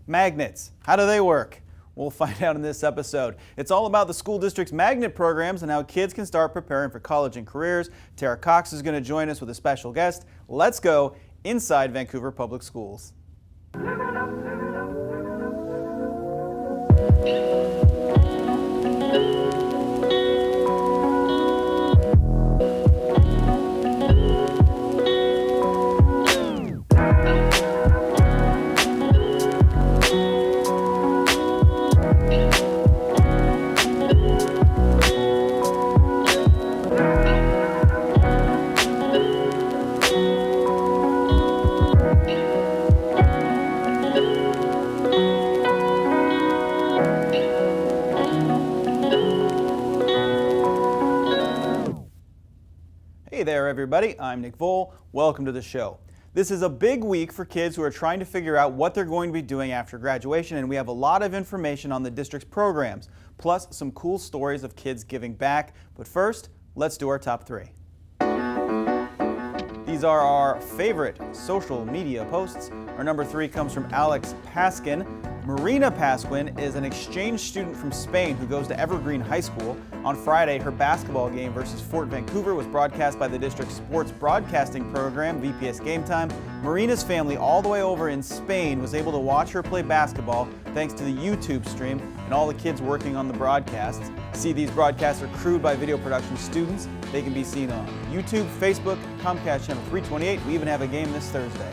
Magnets, how do they work? We'll find out in this episode. It's all about the school district's magnet programs and how kids can start preparing for college and careers. Tara Cox is going to join us with a special guest. Let's go inside Vancouver Public Schools. Hey there everybody, I'm Nick Vole. Welcome to the show. This is a big week for kids who are trying to figure out what they're going to be doing after graduation, and we have a lot of information on the district's programs, plus some cool stories of kids giving back. But first, let's do our top 3. These are our favorite social media posts. Our number 3 comes from Alex Pasquin. Marina Pasquin is an exchange student from Spain who goes to Evergreen High School. On Friday, her basketball game versus Fort Vancouver was broadcast by the district's sports broadcasting program, VPS Game Time. Marina's family all the way over in Spain was able to watch her play basketball thanks to the YouTube stream and all the kids working on the broadcasts. See, these broadcasts are crewed by video production students. They can be seen on YouTube, Facebook, Comcast Channel 328. We even have a game this Thursday.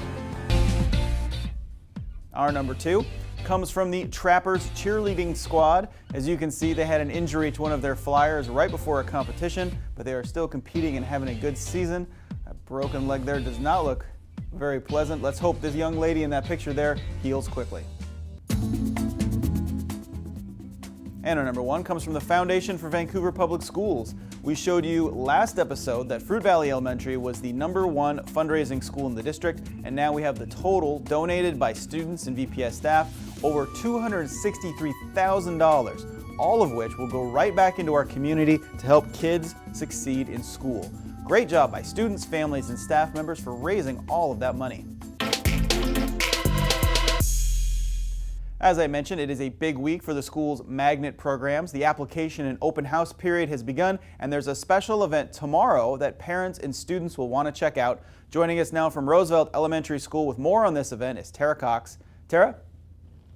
Our number 2 comes from the Trappers cheerleading squad. As you can see, they had an injury to one of their flyers right before a competition, but they are still competing and having a good season. That broken leg there does not look very pleasant. Let's hope this young lady in that picture there heals quickly. And our number 1 comes from the Foundation for Vancouver Public Schools. We showed you last episode that Fruit Valley Elementary was the #1 fundraising school in the district, and now we have the total donated by students and VPS staff, over $263,000, all of which will go right back into our community to help kids succeed in school. Great job by students, families, and staff members for raising all of that money. As I mentioned, it is a big week for the school's magnet programs. The application and open house period has begun, and there's a special event tomorrow that parents and students will want to check out. Joining us now from Roosevelt Elementary School with more on this event is Tara Cox. Tara?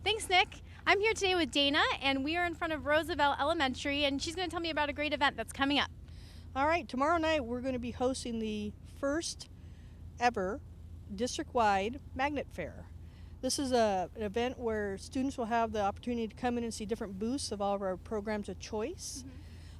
Thanks, Nick. I'm here today with Dana, and we are in front of Roosevelt Elementary, and she's going to tell me about a great event that's coming up. All right, tomorrow night we're going to be hosting the first ever district-wide magnet fair. This is an event where students will have the opportunity to come in and see different booths of all of our programs of choice.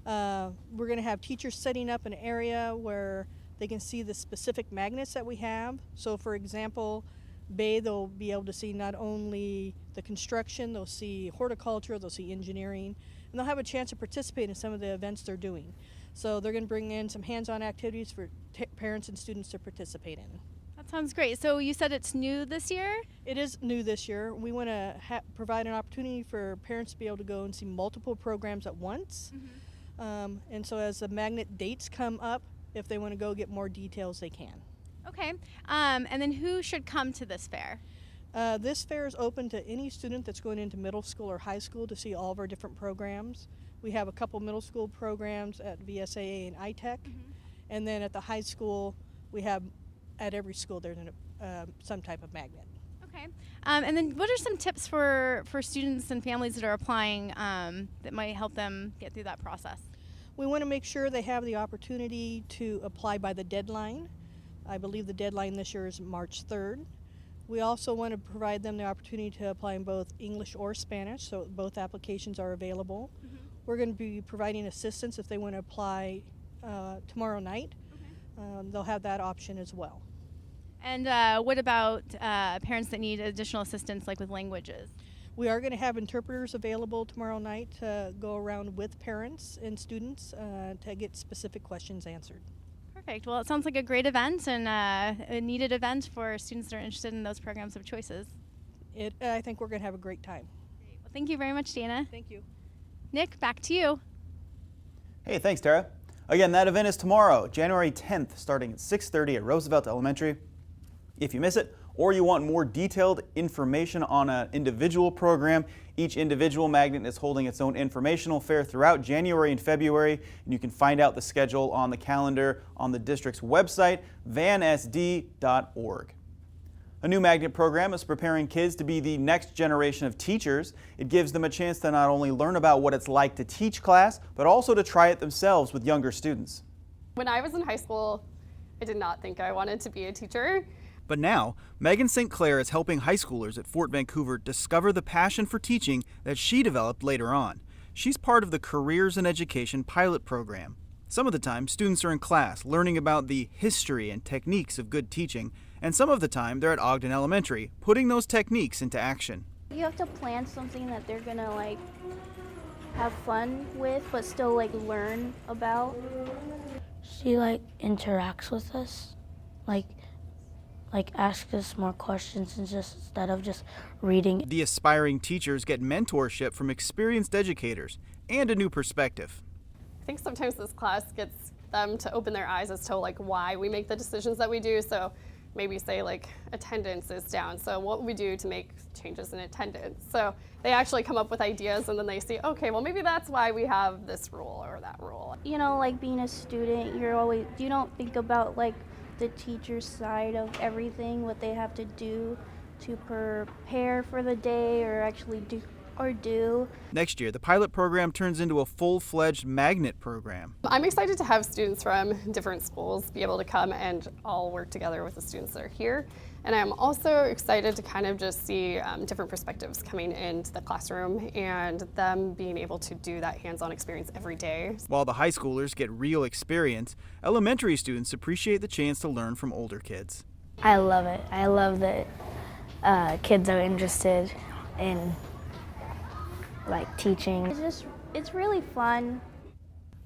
We're going to have teachers setting up an area where they can see the specific magnets that we have. So for example, they'll be able to see not only the construction, they'll see horticulture, they'll see engineering, and they'll have a chance to participate in some of the events they're doing. So they're going to bring in some hands-on activities for parents and students to participate in. That sounds great. So you said it's new this year? It is new this year. We want to provide an opportunity for parents to be able to go and see multiple programs at once. And so as the magnet dates come up, if they want to go get more details, they can. Okay. And then who should come to this fair? This fair is open to any student that's going into middle school or high school to see all of our different programs. We have a couple middle school programs at VSAA and ITech. And then at the high school, we have at every school there's some type of magnet. Okay. And then what are some tips for students and families that are applying that might help them get through that process? We want to make sure they have the opportunity to apply by the deadline. I believe the deadline this year is March 3rd. We also want to provide them the opportunity to apply in both English or Spanish, so both applications are available. We're going to be providing assistance if they want to apply tomorrow night. They'll have that option as well. And what about parents that need additional assistance, like with languages? We are going to have interpreters available tomorrow night to go around with parents and students to get specific questions answered. Perfect. Well, it sounds like a great event and a needed event for students that are interested in those programs of choices. I think we're going to have a great time. Great. Well, thank you very much, Dana. Thank you. Nick, back to you. Hey, thanks, Tara. Again, that event is tomorrow, January 10th, starting at 6:30 at Roosevelt Elementary. If you miss it, or you want more detailed information on an individual program, each individual magnet is holding its own informational fair throughout January and February, and you can find out the schedule on the calendar on the district's website, vansd.org. A new magnet program is preparing kids to be the next generation of teachers. It gives them a chance to not only learn about what it's like to teach class, but also to try it themselves with younger students. When I was in high school, I did not think I wanted to be a teacher. But now, Megan St. Clair is helping high schoolers at Fort Vancouver discover the passion for teaching that she developed later on. She's part of the Careers in Education pilot program. Some of the time, students are in class learning about the history and techniques of good teaching, and some of the time they're at Ogden Elementary, putting those techniques into action. You have to plan something that they're gonna have fun with, but still learn about. She interacts with us, asks us more questions instead of just reading. The aspiring teachers get mentorship from experienced educators and a new perspective. I think sometimes this class gets them to open their eyes as to why we make the decisions that we do. So maybe say attendance is down. So what would we do to make changes in attendance? So they actually come up with ideas and then they see, okay, well maybe that's why we have this rule or that rule. You know, being a student, you don't think about the teacher's side of everything, what they have to do to prepare for the day or actually do. Next year, the pilot program turns into a full-fledged magnet program. I'm excited to have students from different schools be able to come and all work together with the students that are here. And I'm also excited to kind of just see different perspectives coming into the classroom and them being able to do that hands-on experience every day. While the high schoolers get real experience, elementary students appreciate the chance to learn from older kids. I love it. I love that kids are interested in teaching. It's really fun.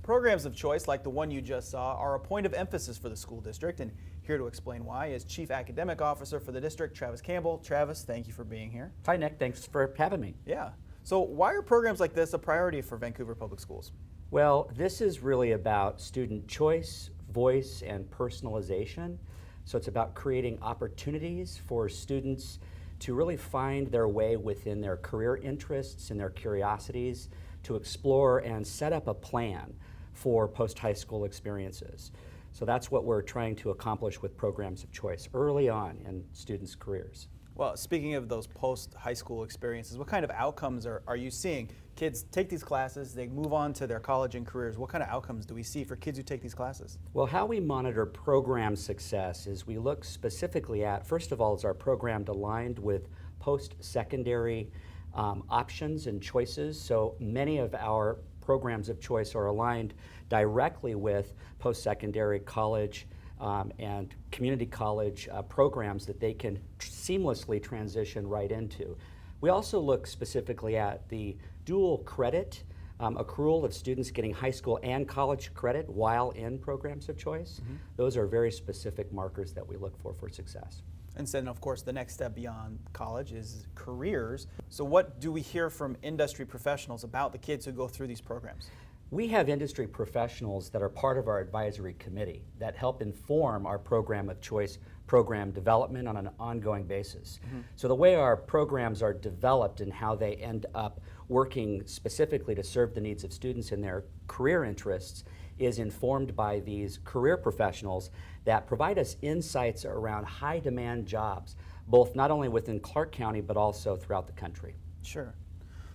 Programs of choice like the one you just saw are a point of emphasis for the school district, and here to explain why is Chief Academic Officer for the district, Travis Campbell. Travis, thank you for being here. Hi, Nick. Thanks for having me. Yeah. So why are programs like this a priority for Vancouver Public Schools? Well, this is really about student choice, voice, and personalization. So it's about creating opportunities for students to really find their way within their career interests and their curiosities, to explore and set up a plan for post-high school experiences. So that's what we're trying to accomplish with programs of choice early on in students' careers. Well, speaking of those post-high school experiences, what kind of outcomes are you seeing? Kids take these classes, they move on to their college and careers. What kind of outcomes do we see for kids who take these classes? Well, how we monitor program success is we look specifically at, first of all, is our program aligned with post-secondary options and choices. So many of our programs of choice are aligned directly with post-secondary college and community college programs that they can seamlessly transition right into. We also look specifically at the dual credit accrual of students getting high school and college credit while in programs of choice. Mm-hmm. Those are very specific markers that we look for success. And then, of course, the next step beyond college is careers. So what do we hear from industry professionals about the kids who go through these programs? We have industry professionals that are part of our advisory committee that help inform our program of choice program development on an ongoing basis. Mm-hmm. So the way our programs are developed and how they end up working specifically to serve the needs of students in their career interests is informed by these career professionals that provide us insights around high demand jobs, both not only within Clark County but also throughout the country. Sure.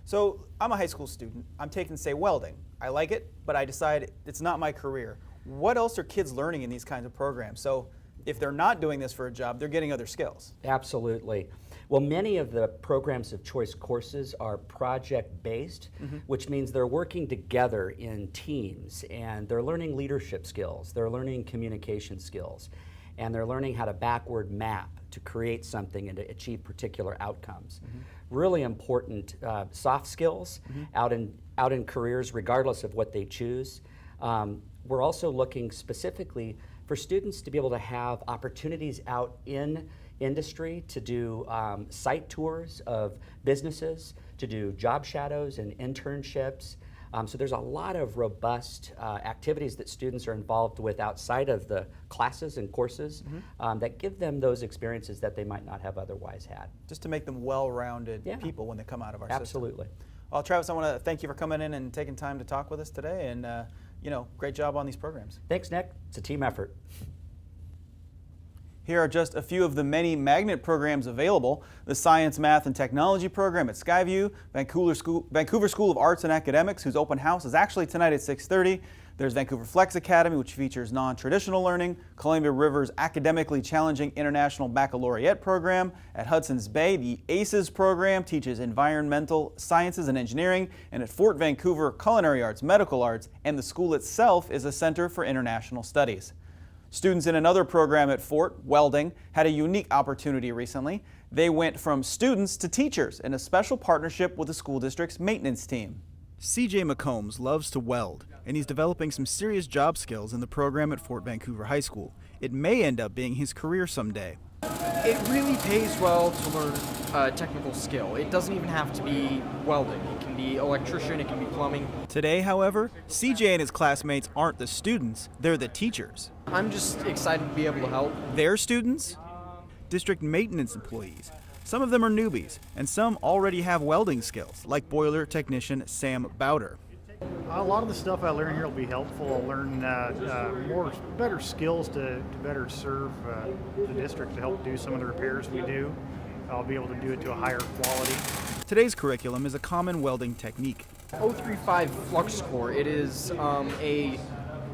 So I'm a high school student. I'm taking, say, welding. I like it, but I decide it's not my career. What else are kids learning in these kinds of programs? So if they're not doing this for a job, they're getting other skills. Absolutely. Well, many of the programs of choice courses are project-based, mm-hmm. which means they're working together in teams, and they're learning leadership skills, they're learning communication skills, and they're learning how to backward map to create something and to achieve particular outcomes. Mm-hmm. Really important soft skills mm-hmm. out in careers, regardless of what they choose. We're also looking specifically for students to be able to have opportunities out in industry to do site tours of businesses, to do job shadows and internships, So there's a lot of robust activities that students are involved with outside of the classes and courses that give them those experiences that they might not have otherwise had. Just to make them well-rounded people when they come out of our system. Absolutely. Well, Travis, I want to thank you for coming in and taking time to talk with us today, and great job on these programs. Thanks, Nick. It's a team effort. Here are just a few of the many magnet programs available. The Science, Math, and Technology program at Skyview, Vancouver School of Arts and Academics, whose open house is actually tonight at 6:30. There's Vancouver Flex Academy, which features non-traditional learning, Columbia River's academically challenging International Baccalaureate program. At Hudson's Bay, the ACES program teaches environmental sciences and engineering, and at Fort Vancouver, culinary arts, medical arts, and the school itself is a center for international studies. Students in another program at Fort, welding, had a unique opportunity recently. They went from students to teachers in a special partnership with the school district's maintenance team. CJ McCombs loves to weld, and he's developing some serious job skills in the program at Fort Vancouver High School. It may end up being his career someday. It really pays well to learn a technical skill. It doesn't even have to be welding. It can be electrician, it can be plumbing. Today, however, CJ and his classmates aren't the students, they're the teachers. I'm just excited to be able to help. Their students? District maintenance employees. Some of them are newbies, and some already have welding skills, like boiler technician Sam Bowder. A lot of the stuff I learn here will be helpful. I'll learn better skills to better serve the district, to help do some of the repairs we do. I'll be able to do it to a higher quality. Today's curriculum is a common welding technique. 035 flux core. It is a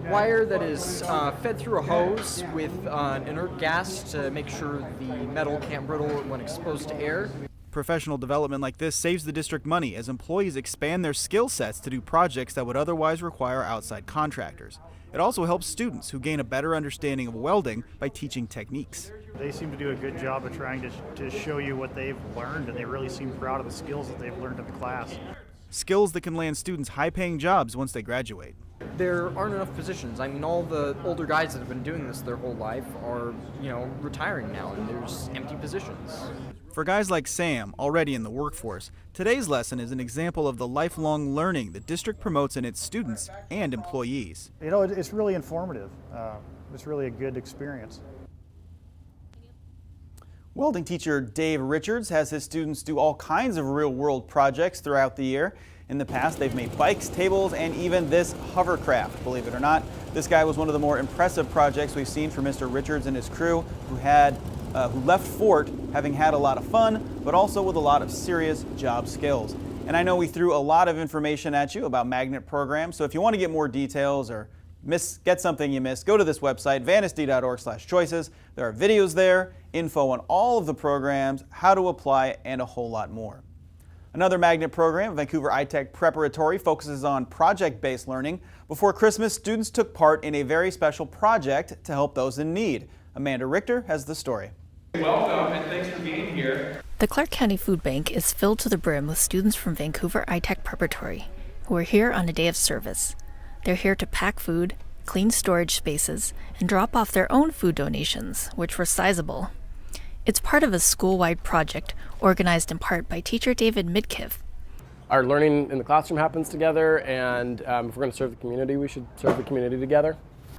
wire that is fed through a hose with an inert gas to make sure the metal can't brittle when exposed to air. Professional development like this saves the district money as employees expand their skill sets to do projects that would otherwise require outside contractors. It also helps students who gain a better understanding of welding by teaching techniques. They seem to do a good job of trying to show you what they've learned, and they really seem proud of the skills that they've learned in the class. Skills that can land students high-paying jobs once they graduate. There aren't enough positions. I mean, all the older guys that have been doing this their whole life are, retiring now, and there's empty positions. For guys like Sam, already in the workforce, today's lesson is an example of the lifelong learning the district promotes in its students and employees. It's really informative. It's really a good experience. Welding teacher Dave Richards has his students do all kinds of real-world projects throughout the year. In the past, they've made bikes, tables, and even this hovercraft, believe it or not. This guy was one of the more impressive projects we've seen from Mr. Richards and his crew, who left Fort having had a lot of fun, but also with a lot of serious job skills. And I know we threw a lot of information at you about magnet programs, so if you want to get more details or get something you missed, go to this website, vansd.org/choices. There are videos there, info on all of the programs, how to apply, and a whole lot more. Another magnet program, Vancouver iTech Preparatory, focuses on project-based learning. Before Christmas, students took part in a very special project to help those in need. Amanda Richter has the story. Welcome and thanks for being here. The Clark County Food Bank is filled to the brim with students from Vancouver iTech Preparatory who are here on a day of service. They're here to pack food, clean storage spaces, and drop off their own food donations, which were sizable. It's part of a school-wide project organized in part by teacher David Midkiff. Our learning in the classroom happens together, and if we're going to serve the community, we should serve the community together.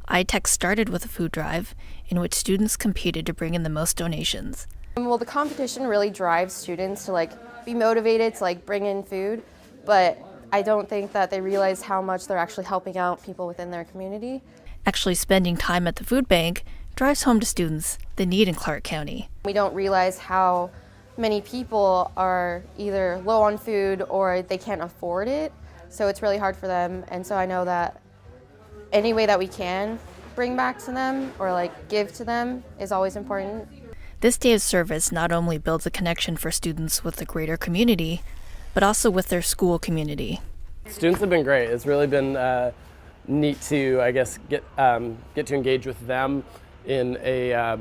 iTech started with a food drive in which students competed to bring in the most donations. Well, the competition really drives students to be motivated to bring in food, but I don't think that they realize how much they're actually helping out people within their community. Actually spending time at the food bank drives home to students the need in Clark County. We don't realize how many people are either low on food or they can't afford it, so it's really hard for them. And so I know that any way that we can bring back to them or give to them is always important. This day of service not only builds a connection for students with the greater community, but also with their school community. Students have been great. It's really been neat to, get to engage with them in a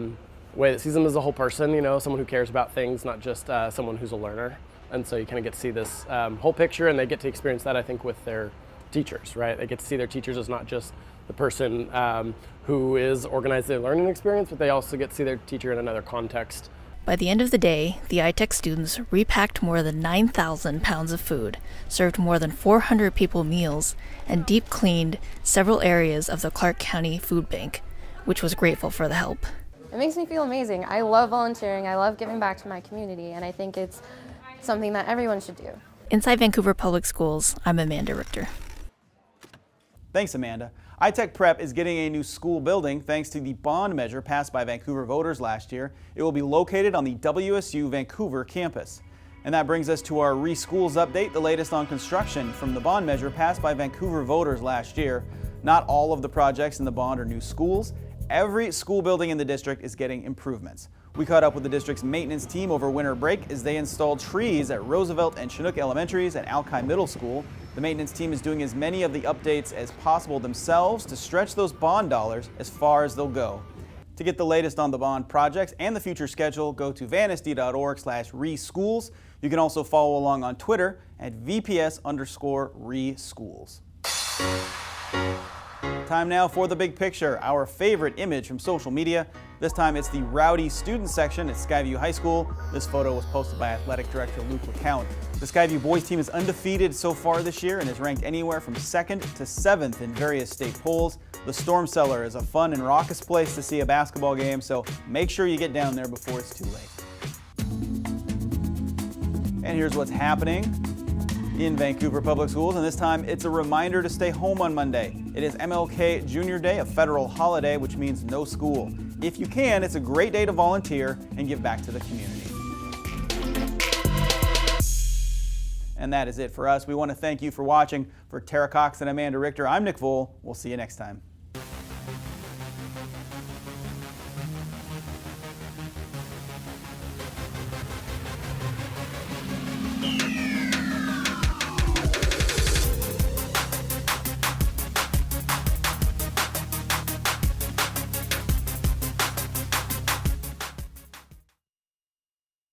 way that sees them as a whole person, someone who cares about things, not just someone who's a learner. And so you kind of get to see this whole picture, and they get to experience that, I think, with their teachers, right? They get to see their teachers as not just the person who is organized their learning experience, but they also get to see their teacher in another context. By the end of the day, the iTech students repacked more than 9,000 pounds of food, served more than 400 people meals, and deep cleaned several areas of the Clark County Food Bank, which was grateful for the help. It makes me feel amazing. I love volunteering. I love giving back to my community, and I think it's something that everyone should do. Inside Vancouver Public Schools, I'm Amanda Richter. Thanks, Amanda. iTech Prep is getting a new school building thanks to the bond measure passed by Vancouver voters last year. It will be located on the WSU Vancouver campus. And that brings us to our Reschools update, the latest on construction from the bond measure passed by Vancouver voters last year. Not all of the projects in the bond are new schools. Every school building in the district is getting improvements. We caught up with the district's maintenance team over winter break as they installed trees at Roosevelt and Chinook Elementaries and Alki Middle School. The maintenance team is doing as many of the updates as possible themselves to stretch those bond dollars as far as they'll go. To get the latest on the bond projects and the future schedule, go to vansd.org/reschools. You can also follow along on Twitter at VPS_reschools. Time now for the big picture, our favorite image from social media. This time it's the rowdy student section at Skyview High School. This photo was posted by Athletic Director Luke LeCount. The Skyview boys team is undefeated so far this year and is ranked anywhere from 2nd to 7th in various state polls. The Storm Cellar is a fun and raucous place to see a basketball game, so make sure you get down there before it's too late. And here's what's happening in Vancouver Public Schools, and this time it's a reminder to stay home on Monday. It is MLK Junior Day, a federal holiday, which means no school. If you can, it's a great day to volunteer and give back to the community. And that is it for us. We want to thank you for watching. For Tara Cox and Amanda Richter, I'm Nick Vole. We'll see you next time.